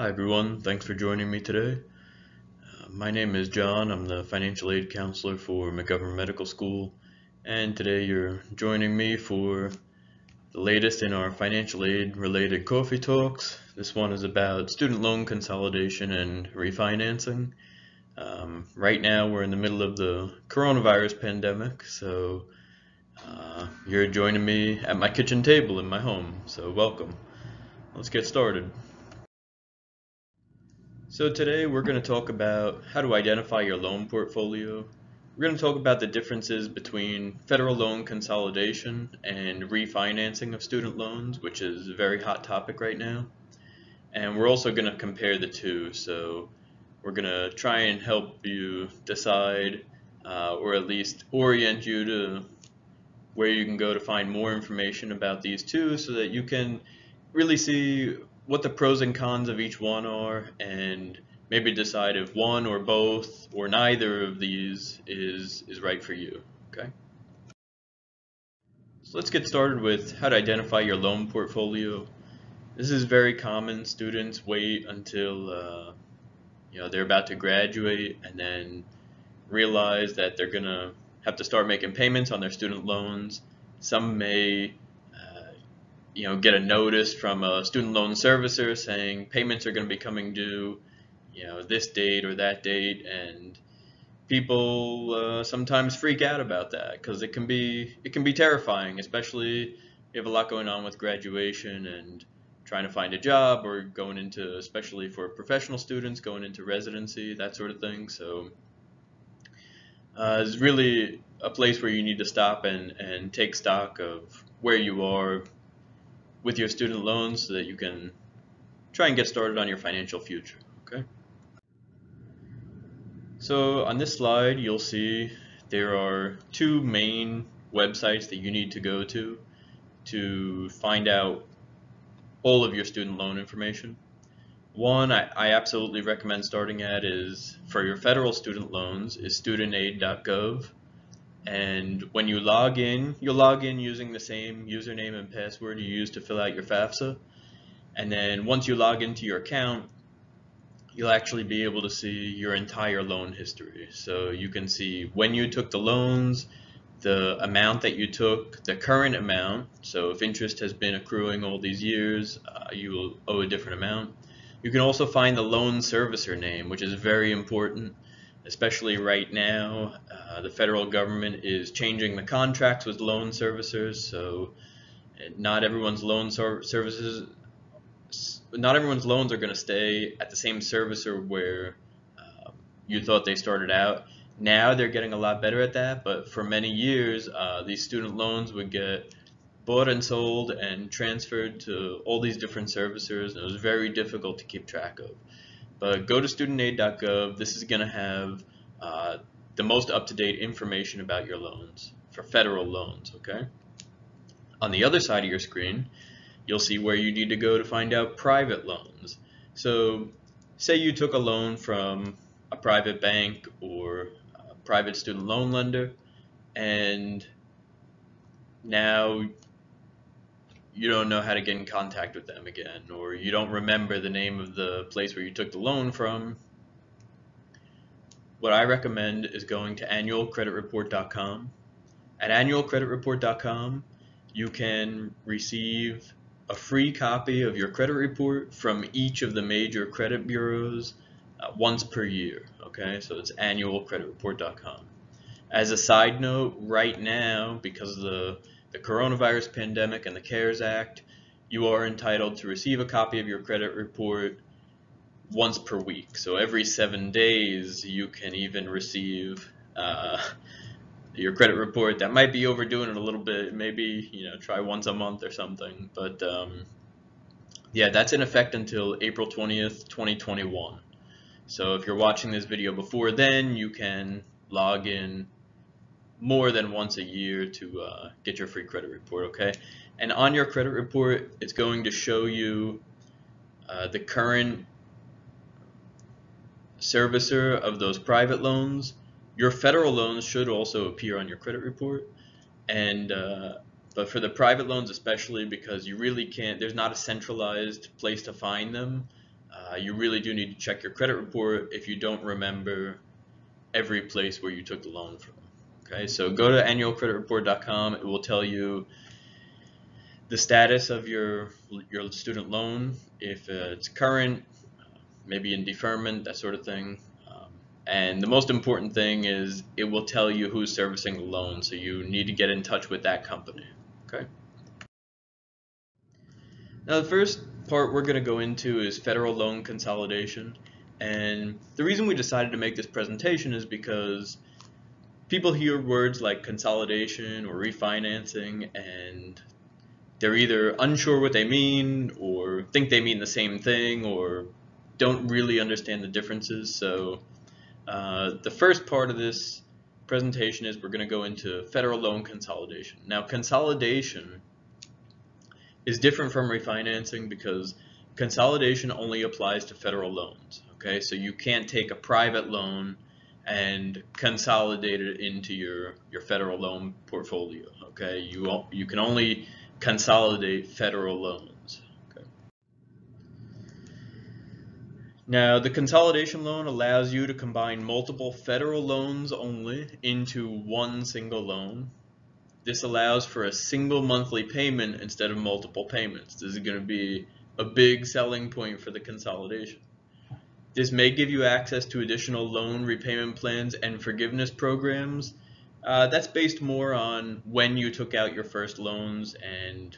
Hi everyone, thanks for joining me today. My name is John. I'm the financial aid counselor for McGovern Medical School, and today you're joining me for the latest in our financial aid related coffee talks. This one is about student loan consolidation and refinancing. Right now we're in the middle of the coronavirus pandemic, so you're joining me at my kitchen table in my home, so welcome. Let's get started. So today we're going to talk about how to identify your loan portfolio. We're going to talk about the differences between federal loan consolidation and refinancing of student loans, which is a very hot topic right now. And we're also going to compare the two. So we're going to try and help you decide, or at least orient you to where you can go to find more information about these two so that you can really see what the pros and cons of each one are and maybe decide if one or both or neither of these is right for you. Okay? So let's get started with how to identify your loan portfolio. This is very common. Students wait until they're about to graduate and then realize that they're gonna have to start making payments on their student loans. Some may get a notice from a student loan servicer saying payments are going to be coming due, this date or that date, and people sometimes freak out about that because it can be terrifying, especially if you have a lot going on with graduation and trying to find a job or going into, especially for professional students, going into residency, that sort of thing. So it's really a place where you need to stop and take stock of where you are with your student loans so that you can try and get started on your financial future. Okay. So on this slide, you'll see there are two main websites that you need to go to find out all of your student loan information. One I absolutely recommend starting at is for your federal student loans is studentaid.gov. And when you log in, you'll log in using the same username and password you use to fill out your FAFSA. And then once you log into your account, you'll actually be able to see your entire loan history. So you can see when you took the loans, the amount that you took, the current amount. So if interest has been accruing all these years, you will owe a different amount. You can also find the loan servicer name, which is very important, especially right now. The federal government is changing the contracts with loan servicers, so not everyone's loan services, not everyone's loans are going to stay at the same servicer where you thought they started out. Now they're getting a lot better at that, but for many years, these student loans would get bought and sold and transferred to all these different servicers, and it was very difficult to keep track of. But go to studentaid.gov. This is going to have the most up-to-date information about your loans for federal loans, okay? On the other side of your screen, you'll see where you need to go to find out private loans. So say you took a loan from a private bank or a private student loan lender, and now you don't know how to get in contact with them again, or you don't remember the name of the place where you took the loan from. What I recommend is going to annualcreditreport.com. At annualcreditreport.com, you can receive a free copy of your credit report from each of the major credit bureaus once per year. Okay, so it's annualcreditreport.com. As a side note, right now, because of the coronavirus pandemic and the CARES Act, you are entitled to receive a copy of your credit report once per week. So every 7 days, you can even receive your credit report. That might be overdoing it a little bit. Maybe try once a month or something. But yeah, that's in effect until April 20th, 2021. So if you're watching this video before then, you can log in more than once a year to get your free credit report, okay? And on your credit report, it's going to show you the current servicer of those private loans. Your federal loans should also appear on your credit report, and but for the private loans especially, because you really can't, there's not a centralized place to find them. You really do need to check your credit report if you don't remember every place where you took the loan from. Okay, so go to annualcreditreport.com. It will tell you the status of your student loan, if it's current, maybe in deferment, that sort of thing. And the most important thing is it will tell you who's servicing the loan, so you need to get in touch with that company. Okay. Now the first part we're going to go into is federal loan consolidation. And the reason we decided to make this presentation is because people hear words like consolidation or refinancing and they're either unsure what they mean or think they mean the same thing or don't really understand the differences. So the first part of this presentation is we're going to go into federal loan consolidation. Now consolidation is different from refinancing because consolidation only applies to federal loans. Okay, so you can't take a private loan and consolidate it into your federal loan portfolio. Okay, you can only consolidate federal loans. Okay. Now the consolidation loan allows you to combine multiple federal loans only into one single loan. This allows for a single monthly payment instead of multiple payments. This is going to be a big selling point for the consolidation. This may give you access to additional loan repayment plans and forgiveness programs. That's based more on when you took out your first loans and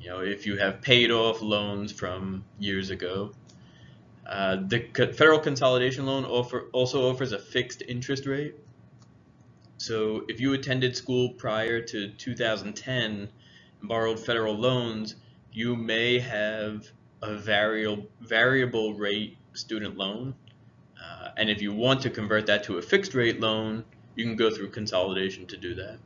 if you have paid off loans from years ago. The federal consolidation loan also offers a fixed interest rate. So if you attended school prior to 2010 and borrowed federal loans, you may have a variable rate student loan. And if you want to convert that to a fixed rate loan, you can go through consolidation to do that.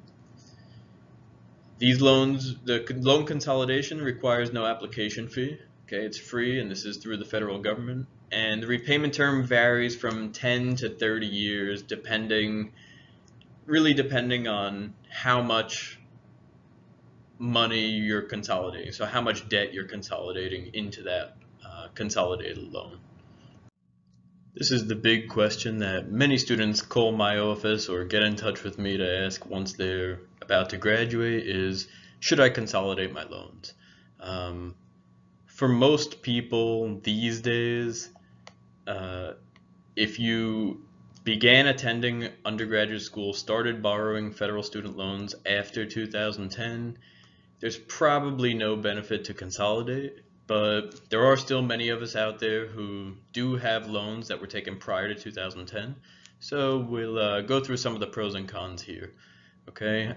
These loans, the loan consolidation requires no application fee. Okay, it's free, and this is through the federal government. And the repayment term varies from 10 to 30 years, really depending on how much money you're consolidating. So how much debt you're consolidating into that consolidated loan. This is the big question that many students call my office or get in touch with me to ask once they're about to graduate is, should I consolidate my loans? For most people these days, if you began attending undergraduate school, started borrowing federal student loans after 2010, there's probably no benefit to consolidate. But there are still many of us out there who do have loans that were taken prior to 2010. So we'll go through some of the pros and cons here. Okay,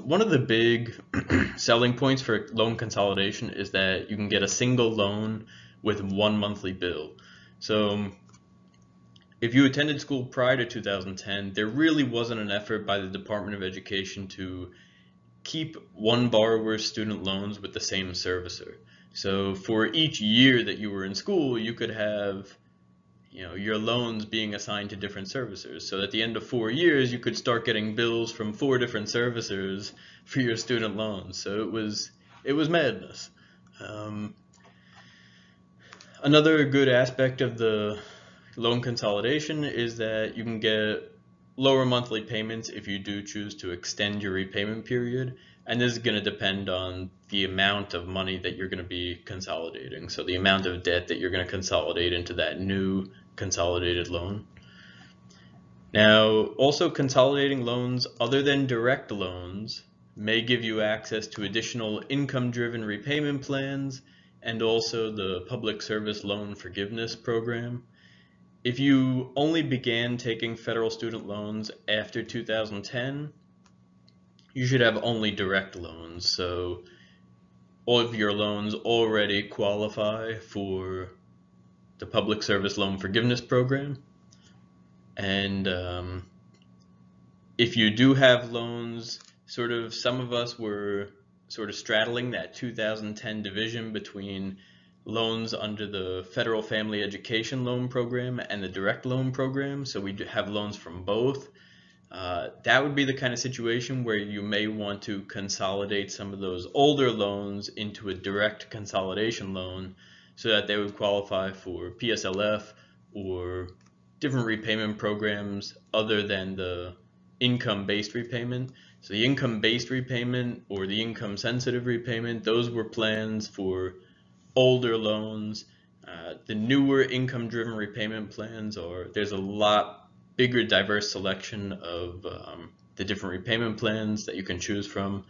one of the big selling points for loan consolidation is that you can get a single loan with one monthly bill. So if you attended school prior to 2010, there really wasn't an effort by the Department of Education to keep one borrower's student loans with the same servicer. So for each year that you were in school, you could have your loans being assigned to different servicers. So at the end of 4 years, you could start getting bills from 4 different servicers for your student loans. So it was madness. Another good aspect of the loan consolidation is that you can get lower monthly payments if you do choose to extend your repayment period. And this is going to depend on the amount of money that you're going to be consolidating. So the amount of debt that you're going to consolidate into that new consolidated loan. Now, also consolidating loans other than direct loans may give you access to additional income-driven repayment plans and also the Public Service Loan Forgiveness Program. If you only began taking federal student loans after 2010, you should have only direct loans. So all of your loans already qualify for the Public Service Loan Forgiveness Program. And if you do have loans, some of us were sort of straddling that 2010 division between loans under the Federal Family Education Loan Program and the Direct Loan Program. So we have loans from both. That would be the kind of situation where you may want to consolidate some of those older loans into a direct consolidation loan so that they would qualify for PSLF or different repayment programs other than the income-based repayment. So the income-based repayment or the income-sensitive repayment, those were plans for older loans. The newer income-driven repayment plans there's a lot bigger diverse selection of the different repayment plans that you can choose from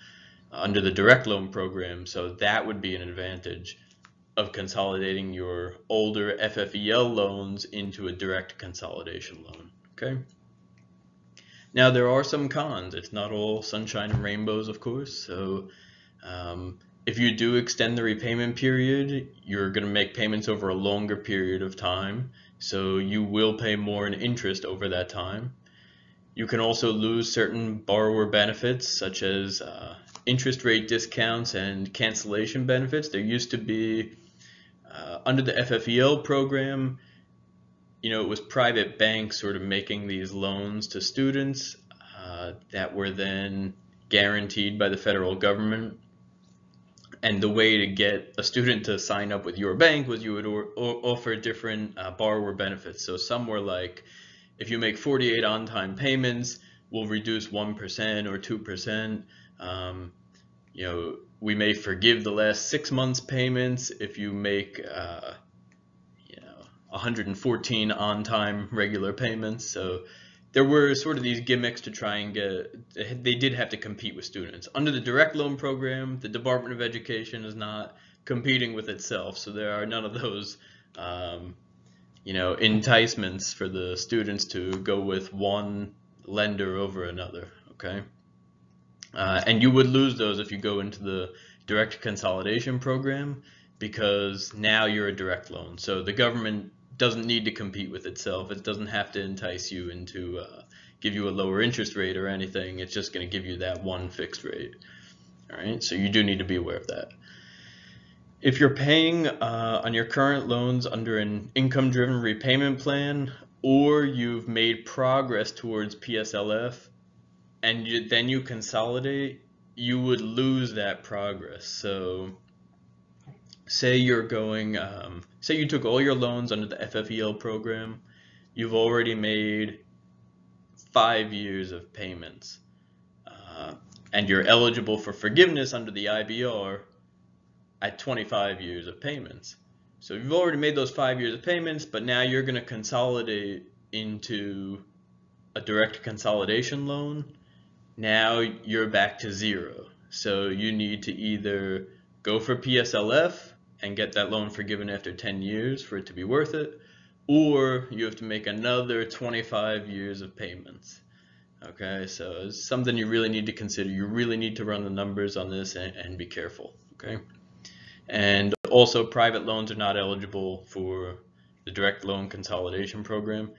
under the direct loan program. So that would be an advantage of consolidating your older FFEL loans into a direct consolidation loan. Okay. Now there are some cons. It's not all sunshine and rainbows, of course. So if you do extend the repayment period, you're going to make payments over a longer period of time. So you will pay more in interest over that time. You can also lose certain borrower benefits, such as interest rate discounts and cancellation benefits. There used to be, under the FFEL program, it was private banks sort of making these loans to students that were then guaranteed by the federal government. And the way to get a student to sign up with your bank was you would offer different borrower benefits. So some were like, if you make 48 on-time payments, we'll reduce 1% or 2%. We may forgive the last 6 months payments if you make 114 on-time regular payments. So there were sort of these gimmicks to try and they did have to compete with students. Under the direct loan program, the Department of Education is not competing with itself, so there are none of those enticements for the students to go with one lender over another. Okay. And you would lose those if you go into the direct consolidation program, because now you're a direct loan. So the government doesn't need to compete with itself. It doesn't have to entice you into give you a lower interest rate or anything. It's just going to give you that one fixed rate. All right, so you do need to be aware of that. If you're paying on your current loans under an income-driven repayment plan, or you've made progress towards PSLF, and then you consolidate, you would lose that progress. So say you're going, say you took all your loans under the FFEL program, you've already made 5 years of payments, and you're eligible for forgiveness under the IBR at 25 years of payments. So you've already made those 5 years of payments, but now you're going to consolidate into a direct consolidation loan. Now you're back to zero. So you need to either go for PSLF and get that loan forgiven after 10 years for it to be worth it, or you have to make another 25 years of payments. Okay, so it's something you really need to consider. You really need to run the numbers on this and be careful. Okay, and also private loans are not eligible for the direct loan consolidation program.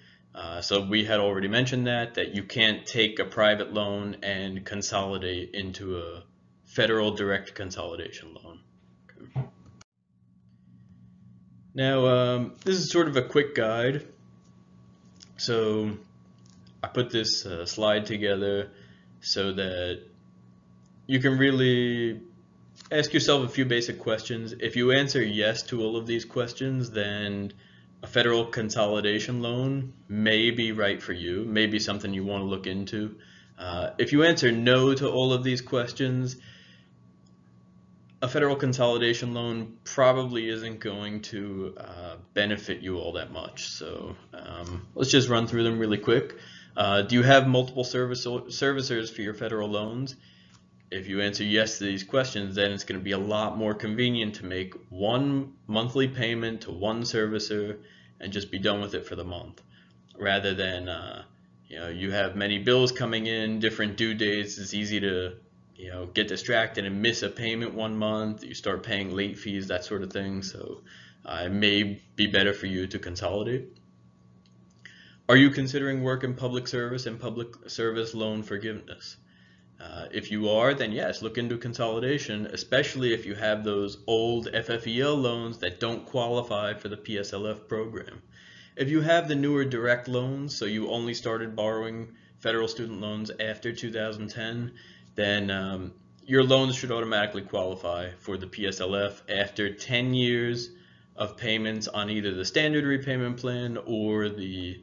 So we had already mentioned that you can't take a private loan and consolidate into a federal direct consolidation loan. Okay. Now, this is sort of a quick guide. So I put this slide together so that you can really ask yourself a few basic questions. If you answer yes to all of these questions, then a federal consolidation loan may be right for you, may be something you want to look into. If you answer no to all of these questions, a federal consolidation loan probably isn't going to benefit you all that much. So let's just run through them really quick. Do you have multiple servicers for your federal loans? If you answer yes to these questions, then it's going to be a lot more convenient to make one monthly payment to one servicer and just be done with it for the month, rather than you have many bills coming in, different due dates. It's easy to get distracted and miss a payment one month. You start paying late fees, that sort of thing. So it may be better for you to consolidate. Are you considering work in public service and public service loan forgiveness? If you are, then yes, look into consolidation, especially if you have those old FFEL loans that don't qualify for the PSLF program. If you have the newer direct loans, so you only started borrowing federal student loans after 2010, then your loans should automatically qualify for the PSLF after 10 years of payments on either the standard repayment plan or the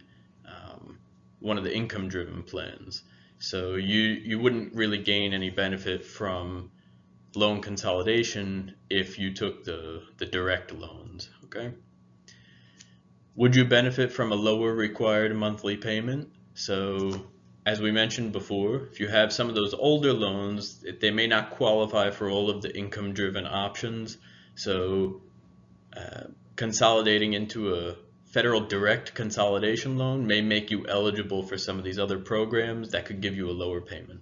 one of the income-driven plans. So you wouldn't really gain any benefit from loan consolidation if you took the direct loans. Okay. Would you benefit from a lower required monthly payment? So as we mentioned before, if you have some of those older loans, they may not qualify for all of the income-driven options. So consolidating into a federal direct consolidation loan may make you eligible for some of these other programs that could give you a lower payment.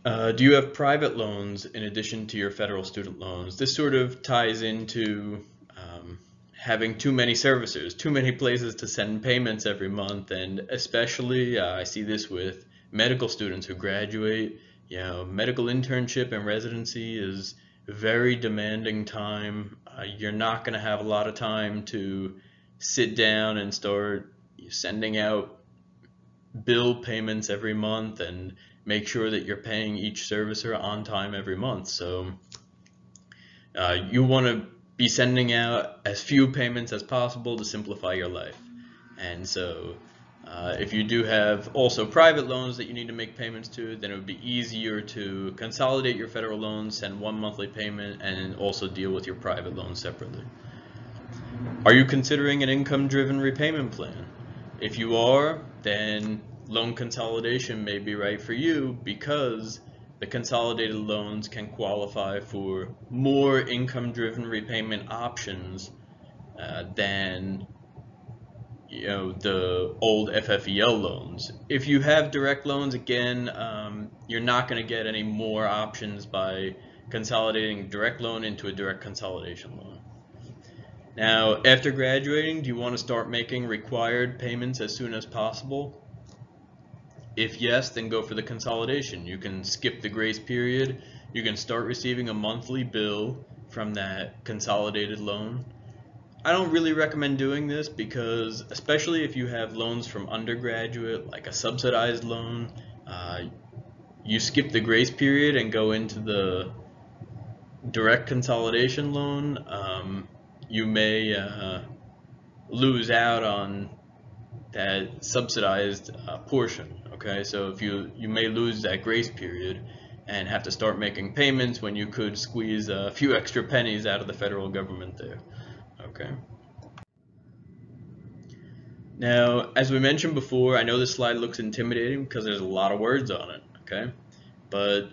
Do you have private loans in addition to your federal student loans? This sort of ties into having too many servicers, too many places to send payments every month, and especially I see this with medical students who graduate. You know, medical internship and residency is very demanding time. You're not going to have a lot of time to sit down and start sending out bill payments every month and make sure that you're paying each servicer on time every month. So you want to be sending out as few payments as possible to simplify your life. And so if you do have also private loans that you need to make payments to, then it would be easier to consolidate your federal loans, send one monthly payment, and also deal with your private loans separately. Are you considering an income-driven repayment plan? If you are, then loan consolidation may be right for you because the consolidated loans can qualify for more income-driven repayment options than the old FFEL loans. If you have direct loans, again, you're not going to get any more options by consolidating direct loan into a direct consolidation loan. Now, after graduating, do you want to start making required payments as soon as possible? If yes, then go for the consolidation. You can skip the grace period. You can start receiving a monthly bill from that consolidated loan. I don't really recommend doing this because, especially if you have loans from undergraduate, like a subsidized loan, you skip the grace period and go into the direct consolidation loan, you may lose out on that subsidized portion. Okay, so if you may lose that grace period and have to start making payments when you could squeeze a few extra pennies out of the federal government there. Okay. Now, as we mentioned before, I know this slide looks intimidating because there's a lot of words on it. Okay, but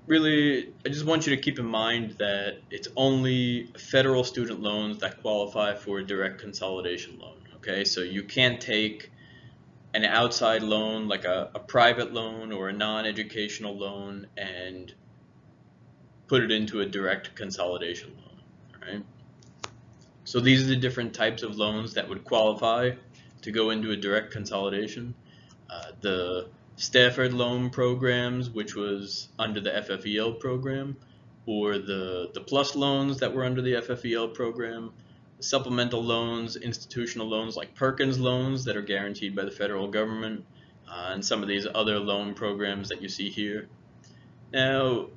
really, I just want you to keep in mind that it's only federal student loans that qualify for a direct consolidation loan. Okay, so you can't take an outside loan like a private loan or a non-educational loan and put it into a direct consolidation loan. All right. So these are the different types of loans that would qualify to go into a direct consolidation. The Stafford loan programs, which was under the FFEL program, or the PLUS loans that were under the FFEL program, supplemental loans, institutional loans like Perkins loans that are guaranteed by the federal government, and some of these other loan programs that you see here. Now,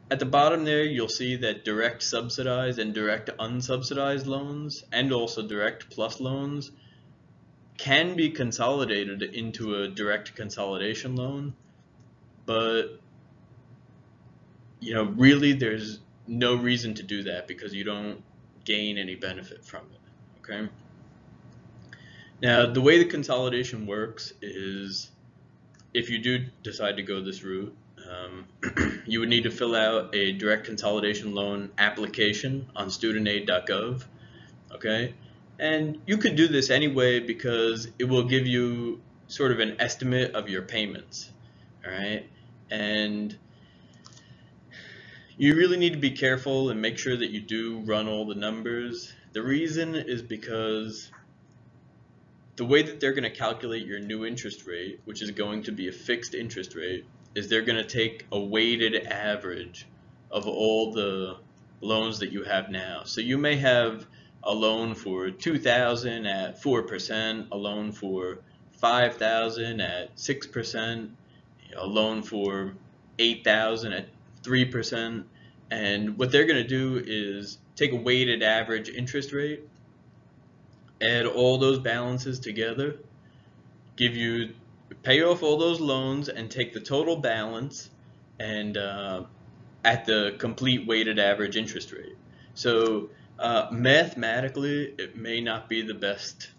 at the bottom there, you'll see that direct subsidized and direct unsubsidized loans, and also direct plus loans, can be consolidated into a direct consolidation loan, but really there's no reason to do that because you don't gain any benefit from it. Okay. Now, the way the consolidation works is if you do decide to go this route, you would need to fill out a direct consolidation loan application on studentaid.gov. Okay. And you could do this anyway because it will give you sort of an estimate of your payments. All right. And you really need to be careful and make sure that you do run all the numbers. The reason is because the way that they're going to calculate your new interest rate, which is going to be a fixed interest rate, is they're going to take a weighted average of all the loans that you have now. So you may have a loan for $2,000 at 4%, a loan for $5,000 at 6%, a loan for $8,000 at 3%. And what they're going to do is take a weighted average interest rate, add all those balances together, pay off all those loans and take the total balance and at the complete weighted average interest rate. So mathematically, it may not be the best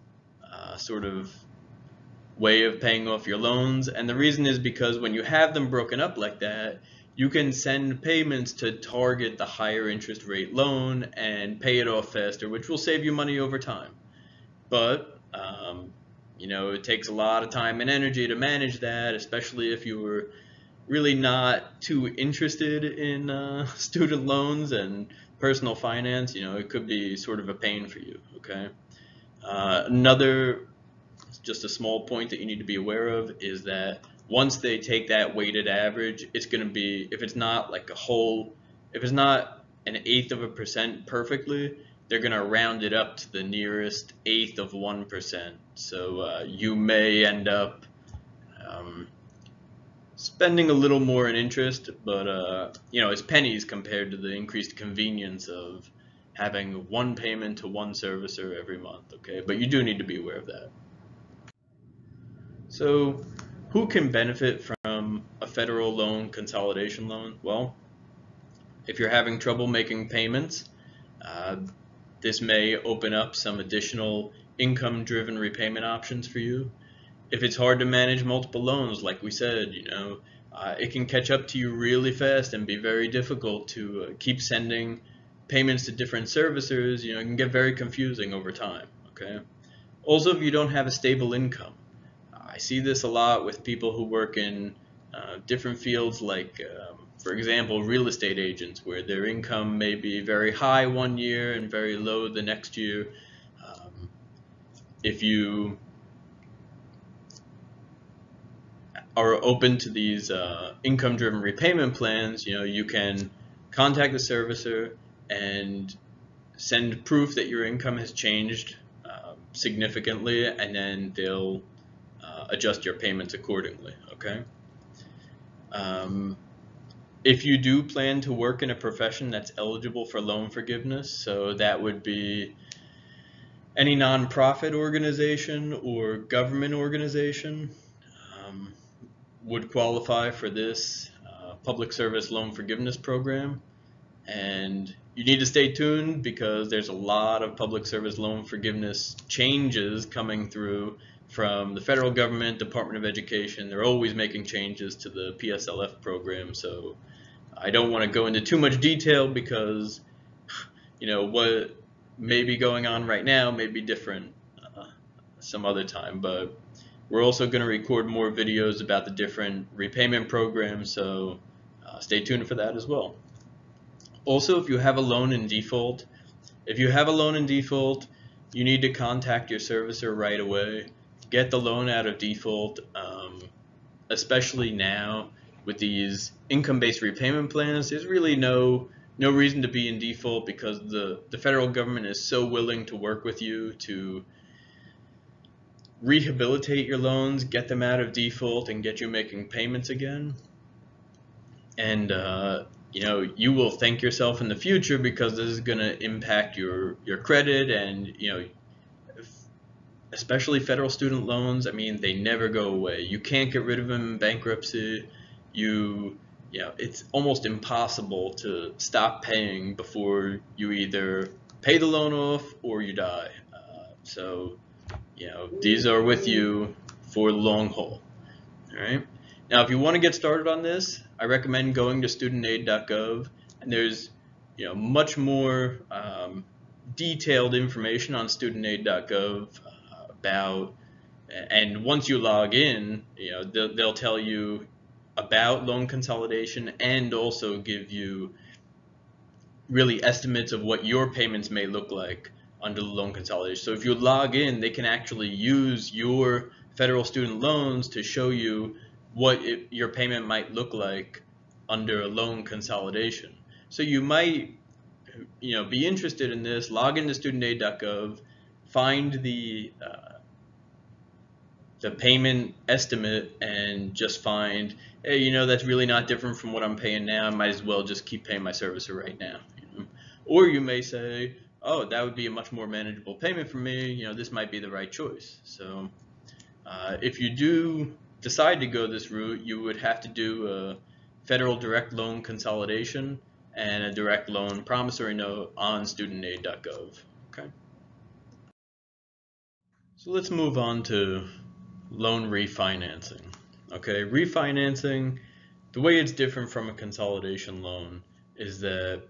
sort of way of paying off your loans, and the reason is because when you have them broken up like that, you can send payments to target the higher interest rate loan and pay it off faster, which will save you money over time. But it takes a lot of time and energy to manage that, especially if you were really not too interested in student loans and personal finance. It could be sort of a pain for you. Okay. Just a small point that you need to be aware of is that once they take that weighted average, it's going to be, if it's not an 1/8 of a percent perfectly, they're going to round it up to the nearest 1/8 of 1%. So you may end up spending a little more in interest, but it's pennies compared to the increased convenience of having one payment to one servicer every month. Okay, but you do need to be aware of that. So who can benefit from a federal loan consolidation loan? Well, if you're having trouble making payments, this may open up some additional income-driven repayment options for you. If it's hard to manage multiple loans, like we said, it can catch up to you really fast and be very difficult to keep sending payments to different servicers. It can get very confusing over time. Okay. Also, if you don't have a stable income, I see this a lot with people who work in different fields, like, for example, real estate agents, where their income may be very high one year and very low the next year. If you are open to these income-driven repayment plans, you can contact the servicer and send proof that your income has changed significantly, and then they'll adjust your payments accordingly. Okay. If you do plan to work in a profession that's eligible for loan forgiveness, so that would be any nonprofit organization or government organization, would qualify for this public service loan forgiveness program. And you need to stay tuned because there's a lot of public service loan forgiveness changes coming through from the federal government, Department of Education. They're always making changes to the PSLF program. So I don't want to go into too much detail because, what may be going on right now may be different some other time. But we're also going to record more videos about the different repayment programs, so stay tuned for that as well. Also, if you have a loan in default, you need to contact your servicer right away. Get the loan out of default, especially now with these income-based repayment plans. There's really no reason to be in default because the federal government is so willing to work with you to rehabilitate your loans, get them out of default, and get you making payments again. And you will thank yourself in the future because this is going to impact your credit, and especially federal student loans. I mean, they never go away. You can't get rid of them in bankruptcy. It's almost impossible to stop paying before you either pay the loan off or you die. So these are with you for the long haul. All right. Now, if you want to get started on this, I recommend going to studentaid.gov, and there's much more detailed information on studentaid.gov about. And once you log in, they'll tell you about loan consolidation and also give you really estimates of what your payments may look like under the loan consolidation. So if you log in, they can actually use your federal student loans to show you what your payment might look like under a loan consolidation. So you might be interested in this. Log into studentaid.gov, find the payment estimate, and just find, hey, that's really not different from what I'm paying now. I might as well just keep paying my servicer right now. Or you may say, oh, that would be a much more manageable payment for me, this might be the right choice. So if you do decide to go this route, you would have to do a federal direct loan consolidation and a direct loan promissory note on studentaid.gov. Okay. So let's move on to loan refinancing. Okay, refinancing, the way it's different from a consolidation loan is that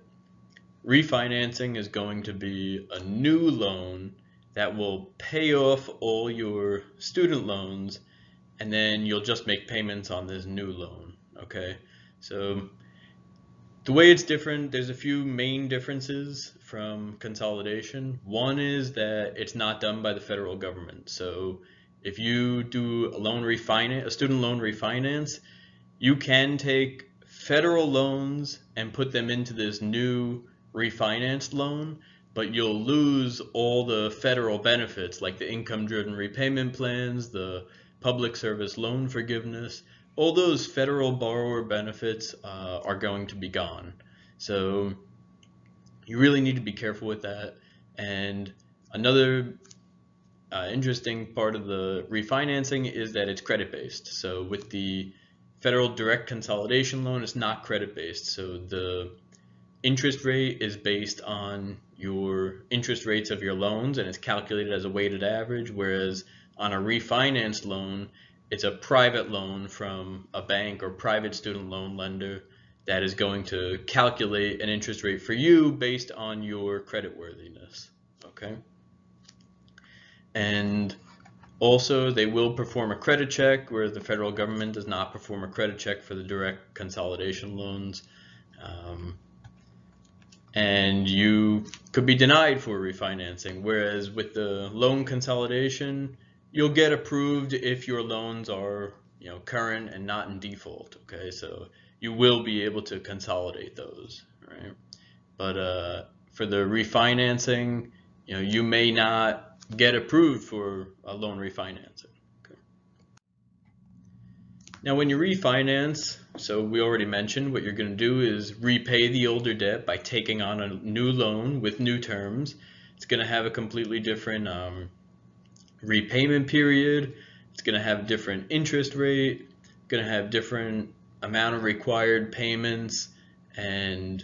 refinancing is going to be a new loan that will pay off all your student loans, and then you'll just make payments on this new loan. Okay, so the way it's different, there's a few main differences from consolidation. One is that it's not done by the federal government. So if you do a loan refinance, a student loan refinance, you can take federal loans and put them into this new refinanced loan, but you'll lose all the federal benefits like the income-driven repayment plans, the public service loan forgiveness. All those federal borrower benefits are going to be gone. So you really need to be careful with that. And another interesting part of the refinancing is that it's credit-based. So with the federal direct consolidation loan, it's not credit-based. So the interest rate is based on your interest rates of your loans, and it's calculated as a weighted average, whereas on a refinanced loan, it's a private loan from a bank or private student loan lender that is going to calculate an interest rate for you based on your creditworthiness. Okay. And also, they will perform a credit check, where the federal government does not perform a credit check for the direct consolidation loans. And you could be denied for refinancing, whereas with the loan consolidation, you'll get approved if your loans are current and not in default. Okay, so you will be able to consolidate those, right? But for the refinancing, you may not get approved for a loan refinancing. Okay. Now, when you refinance, so we already mentioned what you're going to do is repay the older debt by taking on a new loan with new terms. It's going to have a completely different repayment period. It's going to have different interest rate. It's going to have different amount of required payments, and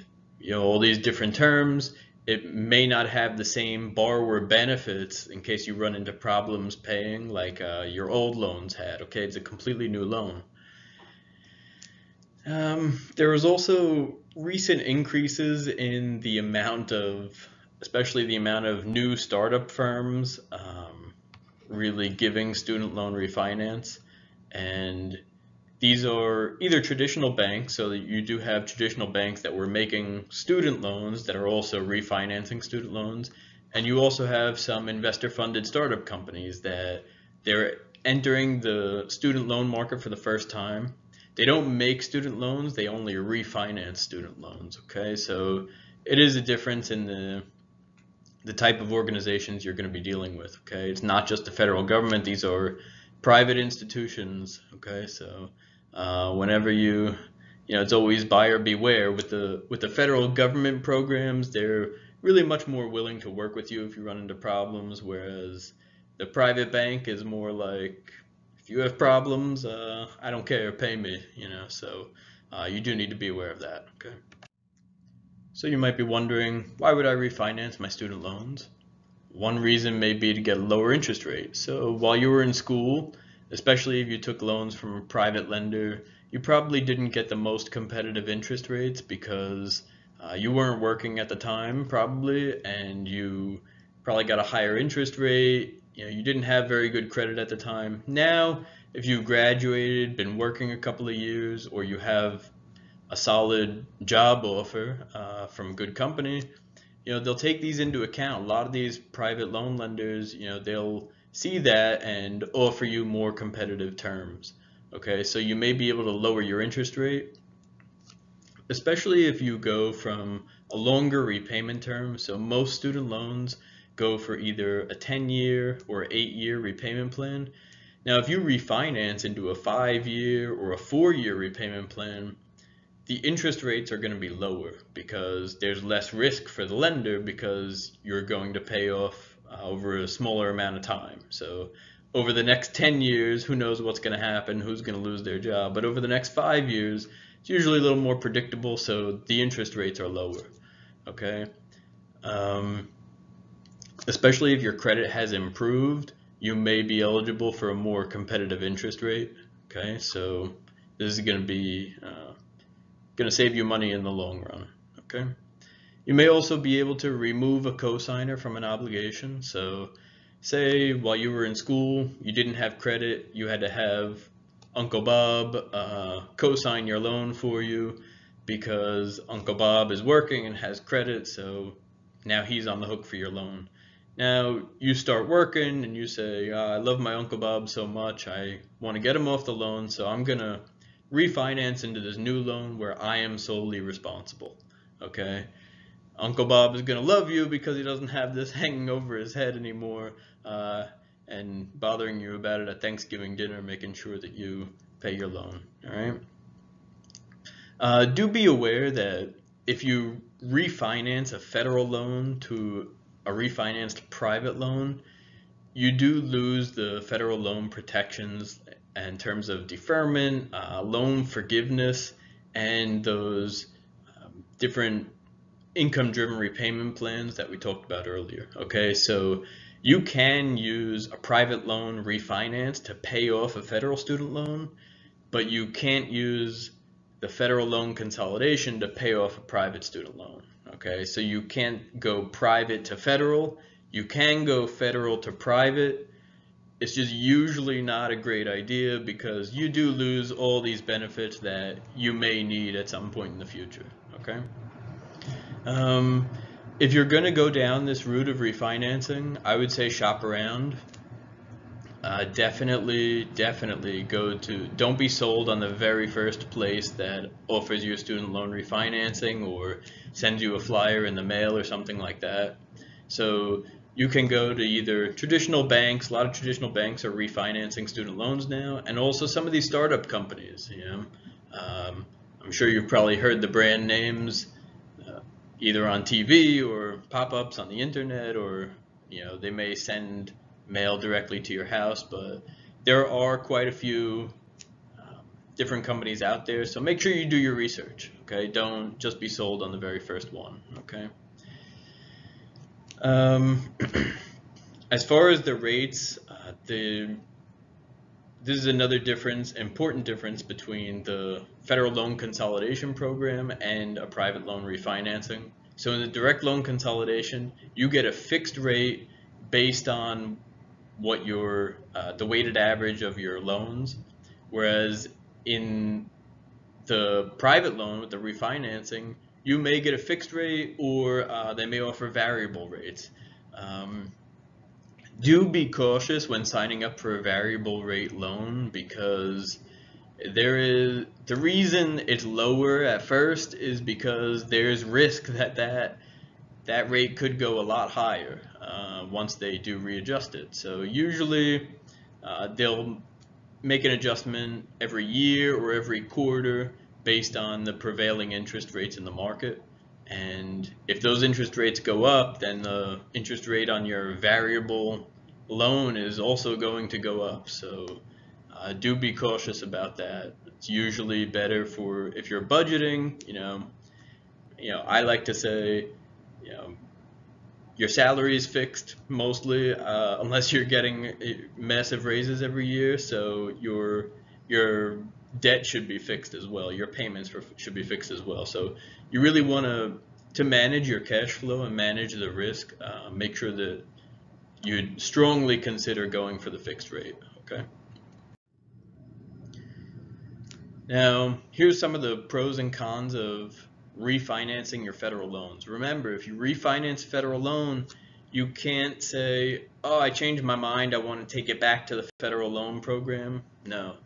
all these different terms. It may not have the same borrower benefits in case you run into problems paying like your old loans had. Okay, it's a completely new loan. There was also recent increases in the amount of, especially the amount of new startup firms really giving student loan refinance. And these are either traditional banks, so that you do have traditional banks that were making student loans that are also refinancing student loans. And you also have some investor-funded startup companies that they're entering the student loan market for the first time. They don't make student loans, they only refinance student loans, okay? So it is a difference in the type of organizations you're going to be dealing with, okay? It's not just the federal government, these are private institutions, okay? So whenever it's always buyer beware. With the federal government programs, they're really much more willing to work with you if you run into problems, whereas the private bank is more like, if you have problems, I don't care, pay me, so you do need to be aware of that, okay? So you might be wondering, why would I refinance my student loans? One reason may be to get a lower interest rate. So while you were in school, especially if you took loans from a private lender, you probably didn't get the most competitive interest rates because you weren't working at the time probably, and you probably got a higher interest rate. You didn't have very good credit at the time. Now, if you graduated, been working a couple of years, or you have a solid job offer from a good company, they'll take these into account. A lot of these private loan lenders, they'll see that and offer you more competitive terms. Okay, so you may be able to lower your interest rate, especially if you go from a longer repayment term. So most student loans go for either a 10-year or 8-year repayment plan. Now, if you refinance into a 5-year or a 4-year repayment plan, the interest rates are going to be lower because there's less risk for the lender because you're going to pay off over a smaller amount of time. So over the next 10 years, who knows what's going to happen, who's going to lose their job. But over the next 5 years, it's usually a little more predictable, so the interest rates are lower. Okay. Especially if your credit has improved, you may be eligible for a more competitive interest rate. Okay, so this is going to be going to save you money in the long run. Okay, you may also be able to remove a cosigner from an obligation. So say while you were in school, you didn't have credit, you had to have Uncle Bob cosign your loan for you because Uncle Bob is working and has credit, so now he's on the hook for your loan. Now you start working and you say, I love my Uncle Bob so much, I want to get him off the loan, so I'm going to refinance into this new loan where I am solely responsible. Okay, Uncle Bob is going to love you because he doesn't have this hanging over his head anymore and bothering you about it at Thanksgiving dinner, making sure that you pay your loan. All right. Do be aware that if you refinance a federal loan to a refinanced private loan, you do lose the federal loan protections in terms of deferment, loan forgiveness, and those different income-driven repayment plans that we talked about earlier. Okay, so you can use a private loan refinance to pay off a federal student loan, but you can't use the federal loan consolidation to pay off a private student loan. Okay, so you can't go private to federal. You can go federal to private. It's just usually not a great idea because you do lose all these benefits that you may need at some point in the future. Okay. If you're going to go down this route of refinancing, I would say shop around. Definitely don't be sold on the very first place that offers you a student loan refinancing or sends you a flyer in the mail or something like that. So you can go to either traditional banks. A lot of traditional banks are refinancing student loans now, and also some of these startup companies. I'm sure you've probably heard the brand names either on TV or pop-ups on the internet, or they may send mail directly to your house, but there are quite a few different companies out there, so make sure you do your research. Okay, don't just be sold on the very first one. Okay. As far as the rates, this is another important difference between the Federal Loan Consolidation Program and a private loan refinancing. So in the direct loan consolidation, you get a fixed rate based on what the weighted average of your loans, whereas in the private loan with the refinancing, you may get a fixed rate or they may offer variable rates. Do be cautious when signing up for a variable rate loan because the reason it's lower at first is because there's risk that rate could go a lot higher once they do readjust it. So usually they'll make an adjustment every year or every quarter based on the prevailing interest rates in the market. And if those interest rates go up, then the interest rate on your variable loan is also going to go up. So do be cautious about that. It's usually better for if you're budgeting. I like to say, your salary is fixed mostly, unless you're getting massive raises every year. So your debt should be fixed as well. Your payments should be fixed as well. So you really want to manage your cash flow and manage the risk. Make sure that you'd strongly consider going for the fixed rate. Okay. Now, here's some of the pros and cons of refinancing your federal loans. Remember, if you refinance a federal loan, you can't say, oh, I changed my mind, I want to take it back to the federal loan program. No.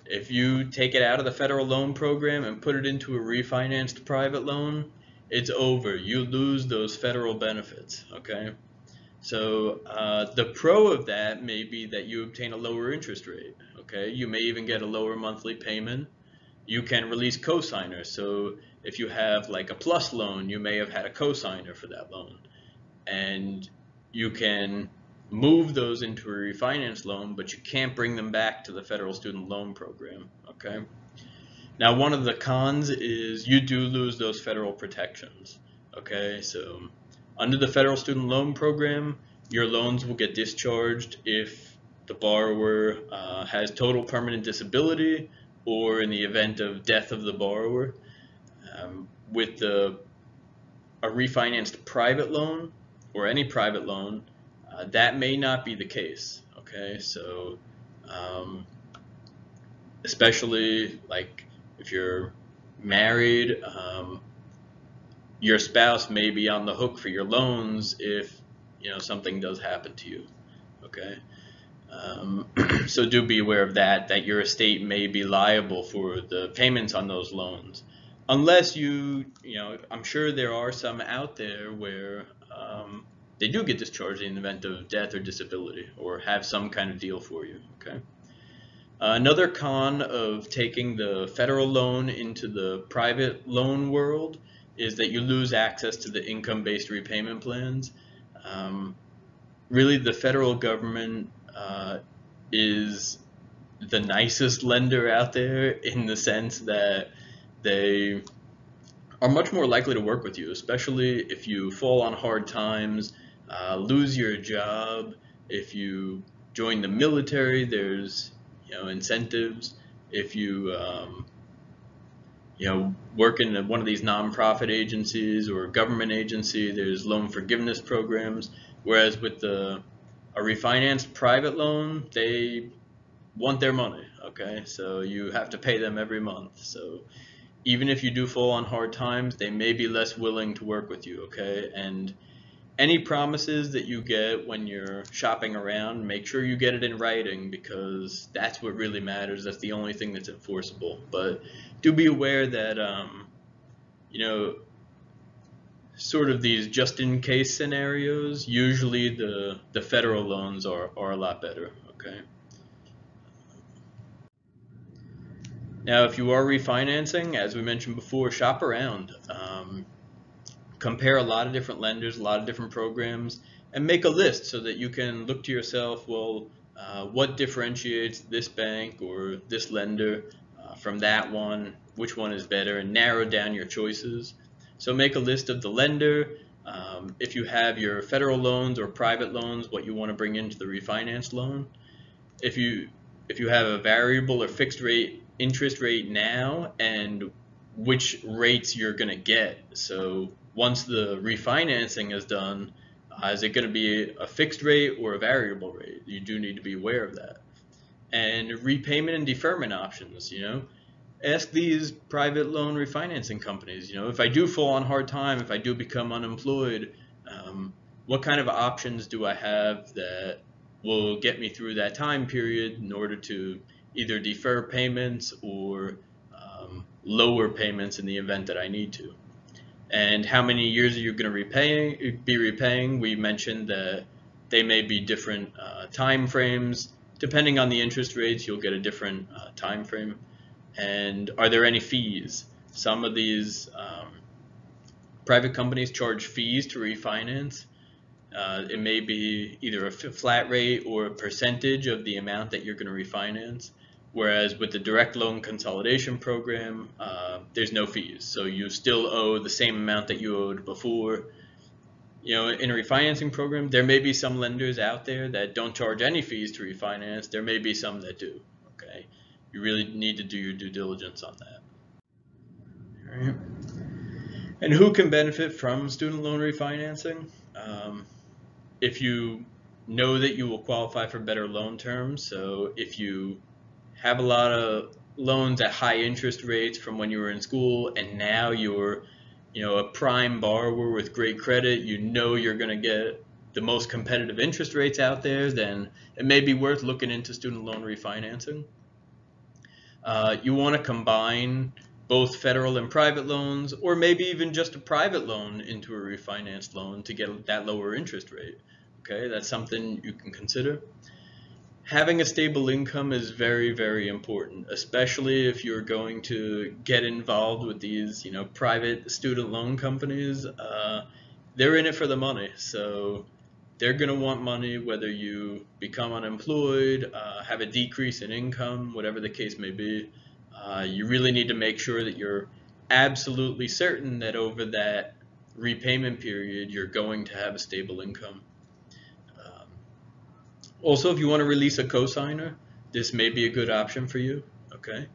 If you take it out of the federal loan program and put it into a refinanced private loan, it's over. You lose those federal benefits. Okay. So the pro of that may be that you obtain a lower interest rate. Okay. You may even get a lower monthly payment. You can release cosigners. So if you have like a plus loan, you may have had a cosigner for that loan. And you can move those into a refinance loan, but you can't bring them back to the federal student loan program, okay? Now, one of the cons is you do lose those federal protections, okay? So under the federal student loan program, your loans will get discharged if the borrower has total permanent disability or in the event of death of the borrower. With a refinanced private loan or any private loan, that may not be the case, okay? So especially like if you're married, your spouse may be on the hook for your loans if something does happen to you, okay? So do be aware of that your estate may be liable for the payments on those loans, unless I'm sure there are some out there where they do get discharged in the event of death or disability, or have some kind of deal for you, okay? Another con of taking the federal loan into the private loan world is that you lose access to the income-based repayment plans. Really, the federal government is the nicest lender out there, in the sense that they are much more likely to work with you, especially if you fall on hard times, lose your job. If you join the military, there's incentives. If you work in one of these nonprofit agencies or government agency, there's loan forgiveness programs. Whereas with a refinanced private loan, they want their money, okay? So you have to pay them every month. So even if you do fall on hard times, they may be less willing to work with you, okay? And any promises that you get when you're shopping around, make sure you get it in writing, because that's what really matters. That's the only thing that's enforceable. But do be aware that, sort of these just-in-case scenarios, usually the federal loans are a lot better, okay? Now, if you are refinancing, as we mentioned before, shop around. Compare a lot of different lenders, a lot of different programs, and make a list so that you can look to yourself, well, what differentiates this bank or this lender from that one, which one is better, and narrow down your choices. So make a list of the lender, if you have your federal loans or private loans, what you want to bring into the refinance loan. If you have a variable or fixed rate interest rate now, and which rates you're going to get. So once the refinancing is done, is it going to be a fixed rate or a variable rate? You do need to be aware of that. And repayment and deferment options, ask these private loan refinancing companies, if I do fall on hard time, if I do become unemployed, what kind of options do I have that will get me through that time period in order to either defer payments or lower payments in the event that I need to. And how many years are you going to be repaying? We mentioned that they may be different time frames. Depending on the interest rates, you'll get a different time frame. And are there any fees? Some of these private companies charge fees to refinance. It may be either a flat rate or a percentage of the amount that you're going to refinance. Whereas with the direct loan consolidation program, there's no fees. So you still owe the same amount that you owed before. In a refinancing program, there may be some lenders out there that don't charge any fees to refinance. There may be some that do, okay? You really need to do your due diligence on that. All right. And who can benefit from student loan refinancing? If you know that you will qualify for better loan terms, so if you have a lot of loans at high interest rates from when you were in school, and now you're a prime borrower with great credit, you're going to get the most competitive interest rates out there, then it may be worth looking into student loan refinancing. You want to combine both federal and private loans, or maybe even just a private loan into a refinanced loan to get that lower interest rate. Okay, that's something you can consider. Having a stable income is very, very important, especially if you're going to get involved with these, private student loan companies. They're in it for the money, so they're going to want money whether you become unemployed, have a decrease in income, whatever the case may be. You really need to make sure that you're absolutely certain that over that repayment period, you're going to have a stable income. Also, if you want to release a cosigner, this may be a good option for you, okay?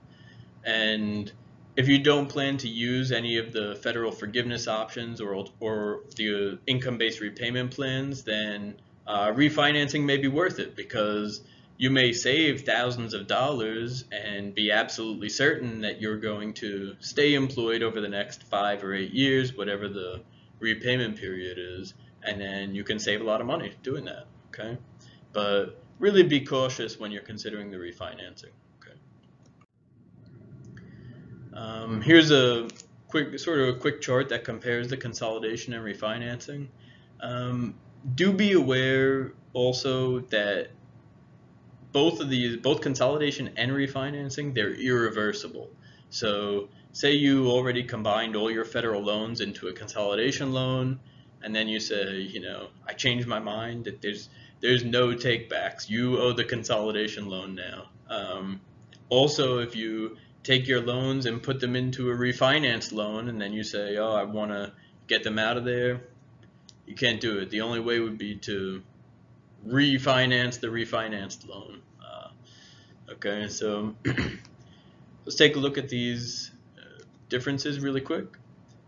And if you don't plan to use any of the federal forgiveness options or the income-based repayment plans, then refinancing may be worth it, because you may save thousands of dollars and be absolutely certain that you're going to stay employed over the next 5 or 8 years, whatever the repayment period is, and then you can save a lot of money doing that, okay? But really be cautious when you're considering the refinancing. Okay. Here's a quick chart that compares the consolidation and refinancing. Do be aware also that both consolidation and refinancing, they're irreversible. So say you already combined all your federal loans into a consolidation loan, and then you say, I changed my mind, that there's no takebacks. You owe the consolidation loan now. Also, if you take your loans and put them into a refinance loan, and then you say, oh, I want to get them out of there, you can't do it. The only way would be to refinance the refinanced loan. Okay, so let's take a look at these differences really quick.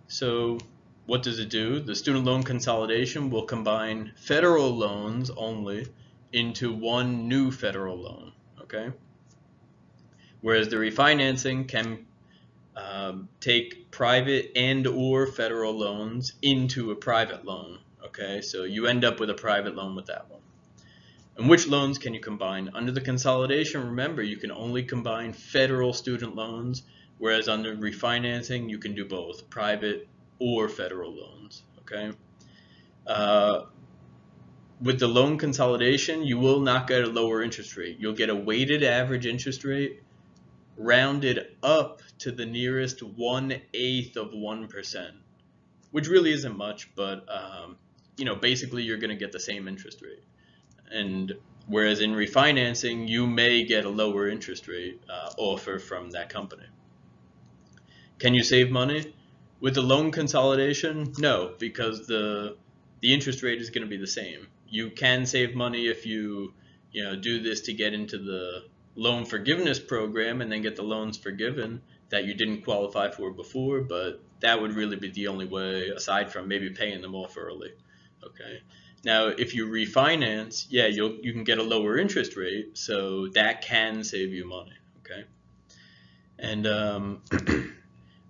So what does it do? The student loan consolidation will combine federal loans only into one new federal loan, okay? Whereas the refinancing can take private and or federal loans into a private loan, okay? So you end up with a private loan with that one. And which loans can you combine? Under the consolidation, remember, you can only combine federal student loans, whereas under refinancing, you can do both, private or federal loans, okay? With the loan consolidation, you will not get a lower interest rate. You'll get a weighted average interest rate rounded up to the nearest 1/8 of 1%, which really isn't much, but basically you're going to get the same interest rate. And whereas in refinancing, you may get a lower interest rate offer from that company. Can you save money? With the loan consolidation, no, because the interest rate is going to be the same. You can save money if you do this to get into the loan forgiveness program and then get the loans forgiven that you didn't qualify for before, but that would really be the only way, aside from maybe paying them off early. Okay. Now, if you refinance, yeah, you can get a lower interest rate, so that can save you money. Okay. And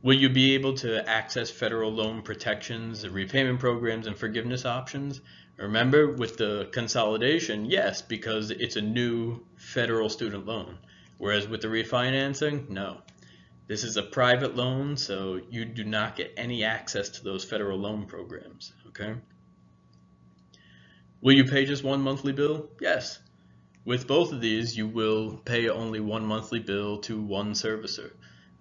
will you be able to access federal loan protections, repayment programs, and forgiveness options? Remember, with the consolidation, yes, because it's a new federal student loan. Whereas with the refinancing, no. This is a private loan, so you do not get any access to those federal loan programs, okay? Will you pay just one monthly bill? Yes. With both of these, you will pay only one monthly bill to one servicer.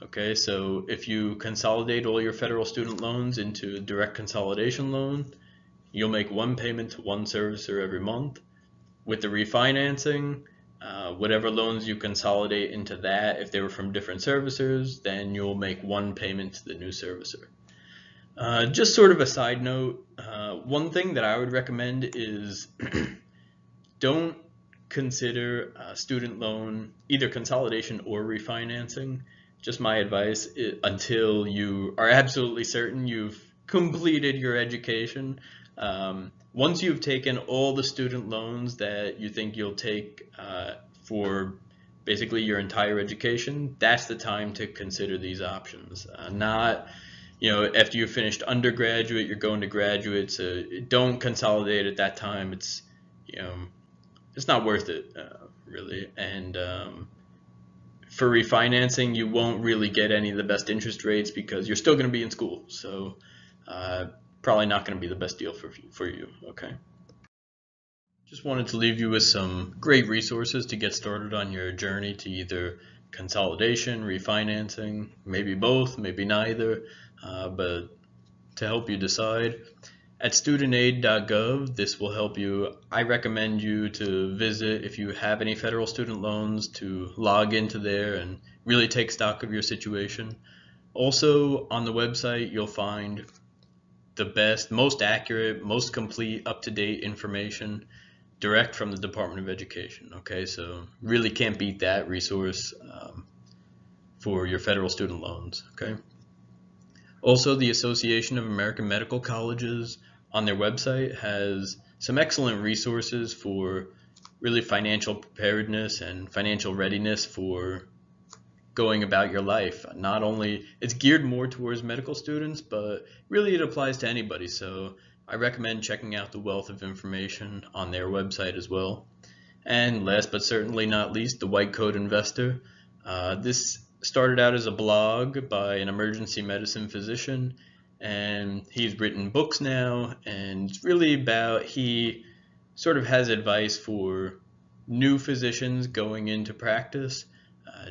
Okay, so if you consolidate all your federal student loans into a direct consolidation loan, you'll make one payment to one servicer every month. With the refinancing, whatever loans you consolidate into that, if they were from different servicers, then you'll make one payment to the new servicer. Just sort of a side note, one thing that I would recommend is don't consider student loan, either consolidation or refinancing. Just my advice, until you are absolutely certain you've completed your education. Once you've taken all the student loans that you think you'll take for basically your entire education, that's the time to consider these options. Not, after you've finished undergraduate, you're going to graduate, so don't consolidate at that time. It's, it's not worth it, really. And for refinancing, you won't really get any of the best interest rates because you're still going to be in school. So probably not going to be the best deal for you, okay? Just wanted to leave you with some great resources to get started on your journey to either consolidation, refinancing, maybe both, maybe neither, but to help you decide. At studentaid.gov, this will help you. I recommend you to visit if you have any federal student loans, to log into there and really take stock of your situation. Also, on the website, you'll find the best, most accurate, most complete, up-to-date information direct from the Department of Education. Okay, so really can't beat that resource for your federal student loans. Okay. Also, the Association of American Medical Colleges on their website has some excellent resources for really financial preparedness and financial readiness for going about your life. Not only it's geared more towards medical students, but really it applies to anybody. So I recommend checking out the wealth of information on their website as well. And last but certainly not least, the White Coat Investor. This started out as a blog by an emergency medicine physician, and he's written books now, and it's really about, he sort of has advice for new physicians going into practice,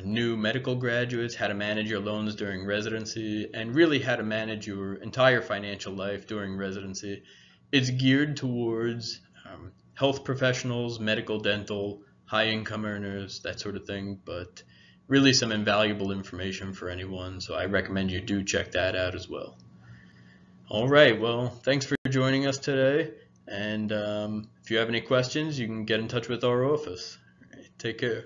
new medical graduates, how to manage your loans during residency, and really how to manage your entire financial life during residency. It's geared towards health professionals, medical, dental, high income earners, that sort of thing, but really some invaluable information for anyone, so I recommend you do check that out as well. All right, well, thanks for joining us today, and if you have any questions, you can get in touch with our office. All right, take care.